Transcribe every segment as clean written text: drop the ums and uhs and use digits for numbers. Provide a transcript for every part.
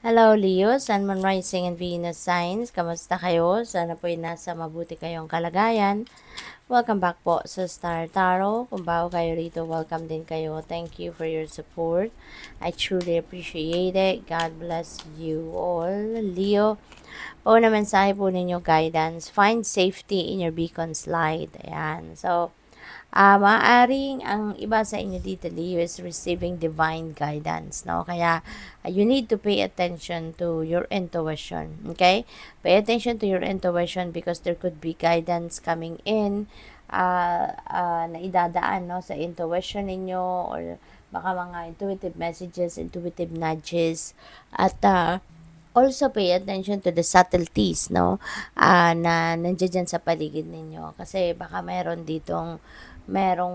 Hello Leo, Sun, Moon, Rising, and Venus signs. Kamusta kayo? Sana po'y nasa mabuti kayong kalagayan. Welcome back po sa Star Tarot. Kung bago kayo rito, welcome din kayo. Thank you for your support. I truly appreciate it. God bless you all. Leo, na mensahe po ninyo, guidance. Find safety in your beacon's light. Ayan. So, maaaring ang iba sa inyo dito, Leo, is receiving divine guidance, no? Kaya, you need to pay attention to your intuition, okay? Pay attention to your intuition because there could be guidance coming in na idadaan, no, sa intuition ninyo or baka mga intuitive messages, intuitive nudges, at also pay attention to the subtleties, no, na nandiyan sa paligid ninyo. Kasi baka merong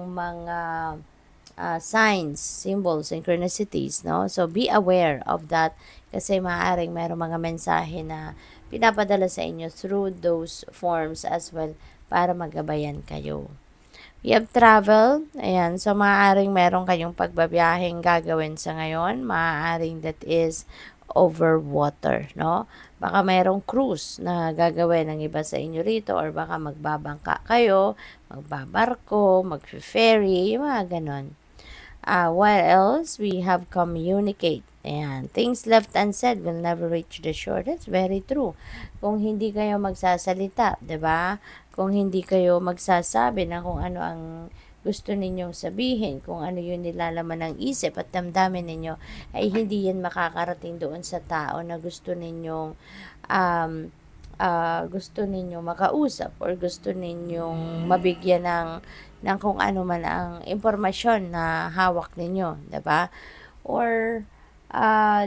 mga signs, symbols, synchronicities, no? So, be aware of that kasi maaaring merong mga mensahe na pinapadala sa inyo through those forms as well para magabayan kayo. We have travel. Ayan. So, maaaring meron kayong pagbabiyaheng gagawin sa ngayon. Maaaring that is over water, no? Baka mayroong cruise na gagawin ng iba sa inyo rito or baka magbabangka kayo, magbabarko, mag-ferry, yung mga ganon. What else? We have communicate. Ayan. Things left unsaid will never reach the shore. That's very true. Kung hindi kayo magsasalita, 'di ba? Kung hindi kayo magsasabi na kung ano ang gusto ninyong sabihin, kung ano yung nilalaman ng isip at damdamin ninyo, ay hindi yan makakarating doon sa tao na um, gusto ninyong makausap or gusto ninyong mabigyan ng kung ano man ang impormasyon na hawak ninyo, 'di ba? Or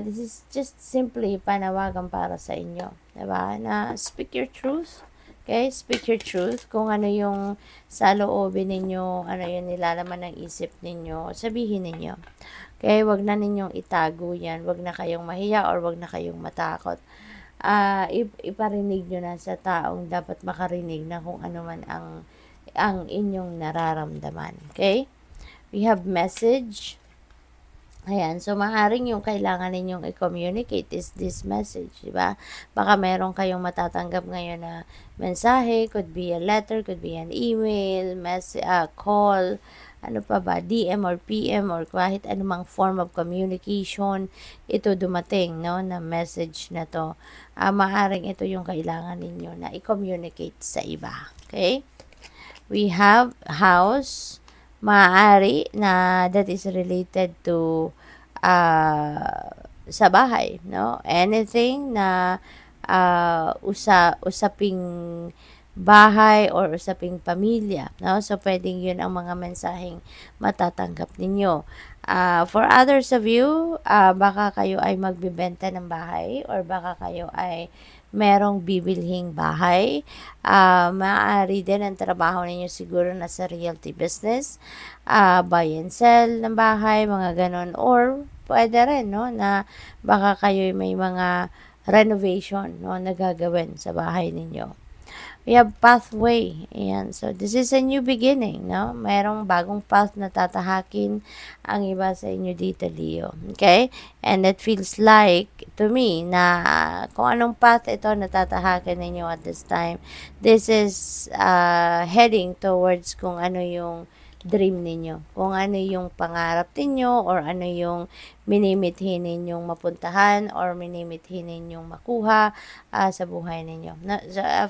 this is just simply panawagan para sa inyo, 'di ba? Na speak your truth. Okay, speak your truth. Kung ano yung sa loobin ninyo, ano yung nilalaman ng isip ninyo, sabihin ninyo. Okay, wag na ninyong itago yan. Wag na kayong mahiya or wag na kayong matakot. Iparinig nyo na sa taong dapat makarinig na kung ano man ang inyong nararamdaman. Okay? We have message. Ayan, so maaaring yung kailangan ninyong i-communicate is this message, di ba? Baka meron kayong matatanggap ngayon na mensahe, could be a letter, could be an email, call, ano pa ba, DM or PM or kahit anumang form of communication, ito dumating, no, na message na to. Maaaring ito yung kailangan ninyo na i-communicate sa iba, okay? We have house, maaari na that is related to sa bahay, no? Anything na usaping bahay or usaping pamilya, no? So, pwedeng yun ang mga mensaheng matatanggap ninyo. For others of you, baka kayo ay magbibenta ng bahay or baka kayo ay merong bibilhing bahay. Maaari din ang trabaho ninyo siguro na sa realty business, buy and sell ng bahay, mga ganon. Or pwede rin, no, na baka kayo may mga renovation, no, na gagawin sa bahay ninyo. We have pathway. Ayan. So, this is a new beginning, no? Merong bagong path na tatahakin ang iba sa inyo dito, Leo. Okay? And it feels like, to me, na kung anong path ito na tatahakin ninyo at this time, this is heading towards kung ano yung dream ninyo. Kung ano yung pangarap ninyo or ano yung minimithi ninyong mapuntahan or minimithi ninyong makuha sa buhay ninyo.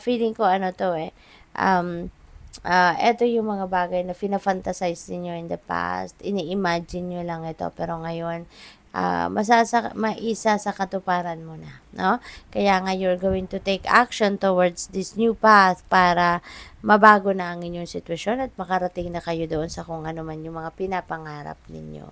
Feeling ko ano to ito yung mga bagay na fina-fantasize niyo in the past. Ini-imagine nyo lang ito pero ngayon maisa sa katuparan mo na, no? Kaya nga you're going to take action towards this new path para mabago na ang inyong sitwasyon at makarating na kayo doon sa kung ano man yung mga pinapangarap ninyo.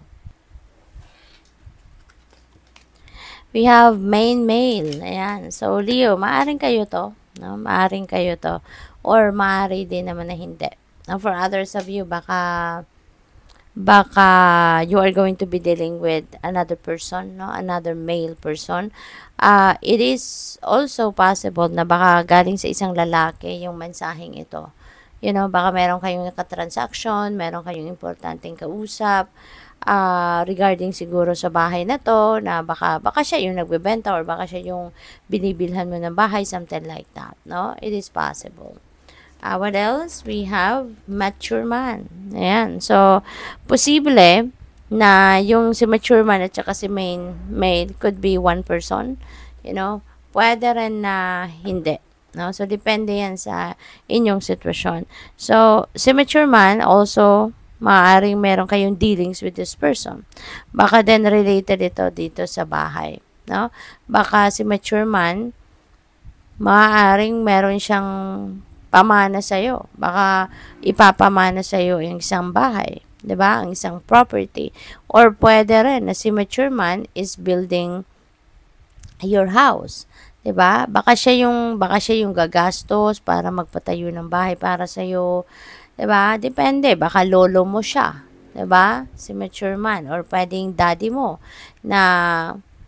We have main male. Ayan. So, Leo, maaring kayo to, no? Maaring kayo to or maari din naman na hindi. Now, for others of you, baka you are going to be dealing with another person, no? Another male person. It is also possible na baka galing sa isang lalaki yung mensaheng ito. You know, baka meron kayong nakatransaction, meron kayong importanteng kausap, regarding siguro sa bahay na to, na baka siya yung nagbebenta or baka siya yung binibilhan mo ng bahay, something like that, no? It is possible. What else? We have mature man. Ayan. So, posible na yung si mature man at saka si maid could be one person. You know, pwede rin na hindi. No? So, depende yan sa inyong sitwasyon. So, si mature man also, maaaring meron kayong dealings with this person. Baka din related ito dito sa bahay. No? Baka si mature man, maaaring meron siyang pamana sa'yo. Baka ipapamana sa'yo yung isang bahay. 'Di ba? Ang isang property. Or pwede rin na si mature man is building your house. 'Di ba? Baka siya yung gagastos para magpatayo ng bahay para sa iyo. 'Di ba? Depende, baka lolo mo siya, 'di ba? Si mature man or pwedeng daddy mo na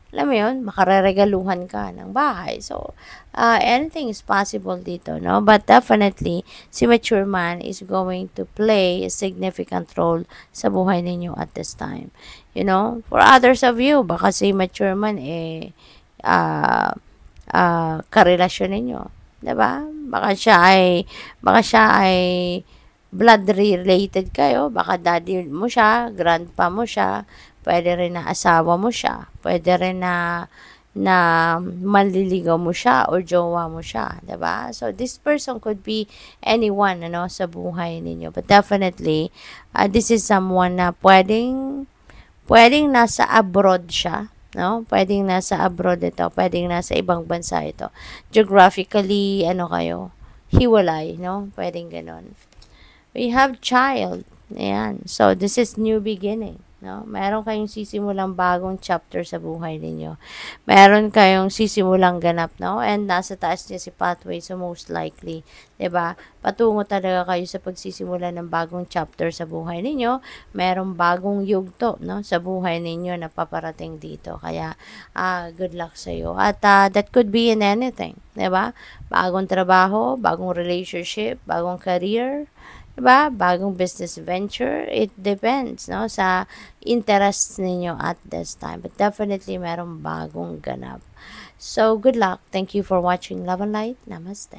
alam mo yun, makareregaluhan ka ng bahay. So, anything is possible dito, no? But definitely, si mature man is going to play a significant role sa buhay ninyo at this time. You know, for others of you, baka si mature man karelasyon ninyo, 'di ba? Baka siya ay blood related kayo, baka daddy mo siya, grandpa mo siya, pwede rin na asawa mo siya, pwede rin na manliligaw mo siya or jowa mo siya, 'di ba? So this person could be anyone sa buhay ninyo. But definitely this is someone na pwedeng nasa abroad siya, no? Pwedeng nasa abroad ito, pwedeng nasa ibang bansa ito. Geographically, kayo, hiwalay, no? Pwedeng ganon. We have child. Ayan. So, this is new beginning, no? Meron kayong sisimulang bagong chapter sa buhay ninyo. Meron kayong sisimulang ganap, no? And nasa taas niya si pathway, so most likely, 'di ba? Patungo talaga kayo sa pagsisimula ng bagong chapter sa buhay ninyo. Merong bagong yugto, no, sa buhay ninyo na paparating dito. Kaya good luck sa iyo. At that could be in anything, 'di ba? Bagong trabaho, bagong relationship, bagong career, diba? Bagong business venture. It depends, no, sa interests ninyo at this time. But definitely, merong bagong ganap. So, good luck. Thank you for watching Love and Light. Namaste.